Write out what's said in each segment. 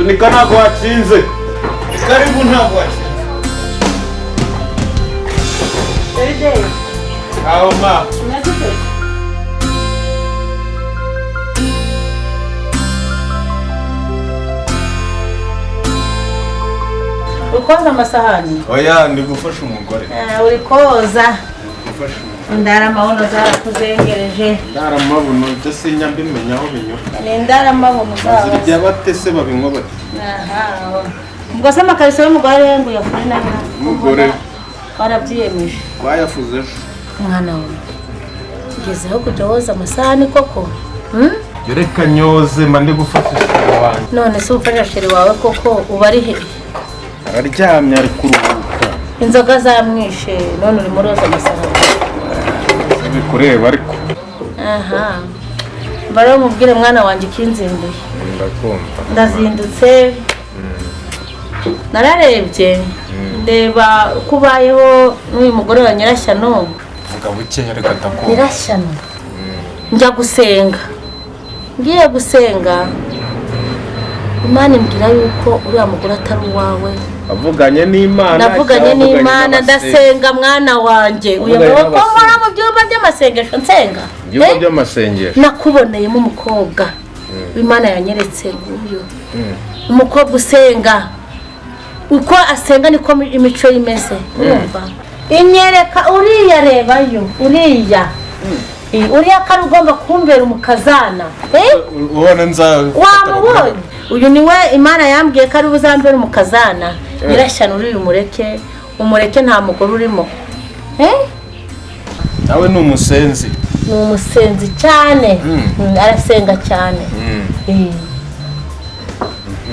Sunika ntabwo watsinze. Karibu ntabwo watsinze. Everyday. Aho ma. Unazite? Ukoza amasahani? Oya ndi gufasha umugore. Uri koza. Gufasha. Indara mabuno zarakuzengereje. Ndara mabuno ndetse nyambimenya aho binyura. Ni indara mabuno zawe. Zirya batese babinkoba. Aha. Ubwo se amakariso y'umugore ngo yakure nabi. Umugore warabyiyemeje. Bayafuze ejo. Mwana we. Gezeho kujya woza amasahani koko? Reka nyoze mba ndi gufasha sheri wanjye. None se ufasha sheri wawe koko uba ari he? Araryamye ari kuruhuka. Inzoga zamwishe none uri muroza amasahani. Bikureba ariko. Aha. Mbara mubwire mwana wanjye kinzinduye. Ndakumva. Ndazindutse. Nararebye. Ndeba kubayeho n'uyu mugore wa Nyirashyano. Vuga buke reka ndakumva. Nyirashyano. Njya gusenga. Ngiye gusenga. Imana imbwira yuko uriya mugore atari uwawe. Avuganye n'Imana. Navuganye n'Imana ndasenga mwana wanjye. Uyobewe ko nkora mu byumba by'amasengesho nsenga. Byumba by'amasengesho. Nakuboneyemo umukobwa. Imana yanyeretse nguyu. Umukobwa usenga. Uko asenga niko imico imeze. Urumva? Inyereka uriya rebayo. Uriya. Uriya kari ugomba kumbera umukazana. Ubona wamubonye uyu niwe Imana yambwiye ko ari buzambere umukazana. Nyirashyano uri umureke nta mugore urimo. Nawe ni umusenzi. Ni umusenzi cyane. Arasenga cyane.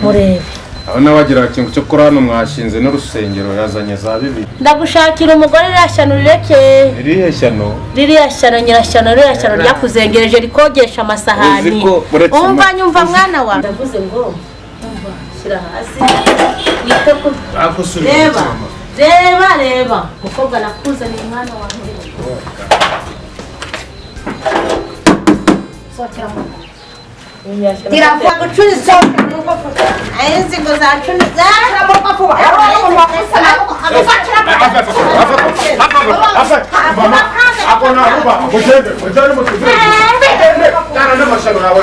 Murebe aho nabagira ikintu cyo kuri hano mwashinze n'urusengero yazanye za bibiri. Ndagushakira umugore Nyirashyano rireke. Ririhe shyano? Ririya shyano Nyirashyano ryakuzengereje rikogesha amasahani. Umva nyumva mwana wa. Ndavuze ngo umva shyira hasi. Reba mukobwa nakuzaniye mwana wanjye. Sokera mu Tirafa gucuriza ayenzi ngo zacuniza amoko kuba akona ruba mujende mutuzwe kana n'amashano yawe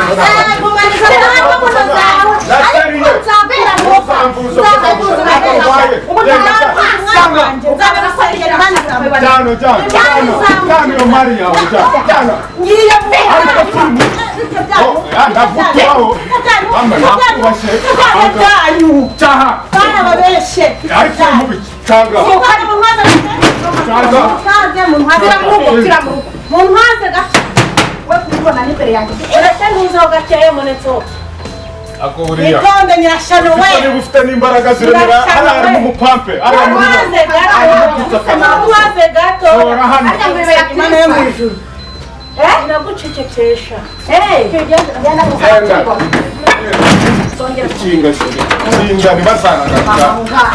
Ikonde Nyirashyano we ufite n'imbaraga ziremera ari mu mupampe ari mu gato Imana yo mu ijuru nagucecekesha kinga ntibazanagaruka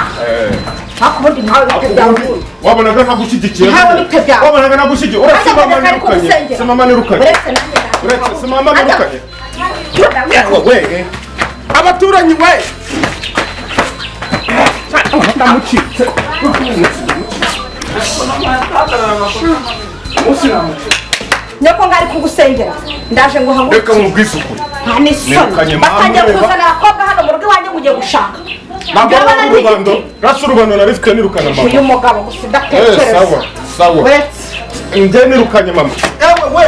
wabonaga nagushyigikiye wabonaga nagushyigikiye uretse mama nirukanye uretse mama nirukanye we abaturanyi we ndamucitse Nyoko ngari kugusengera ndaje ngo hamwe reka mubwize ukuri nani soni bakajya kuzana abakobwa hano mu rugo iwanjye mugiye gushaka nabona n'urubando rasa urubando narifite nirukana mama uyu mugabo gusa udatekereza sawa uretse njye nirukanye mama ewe we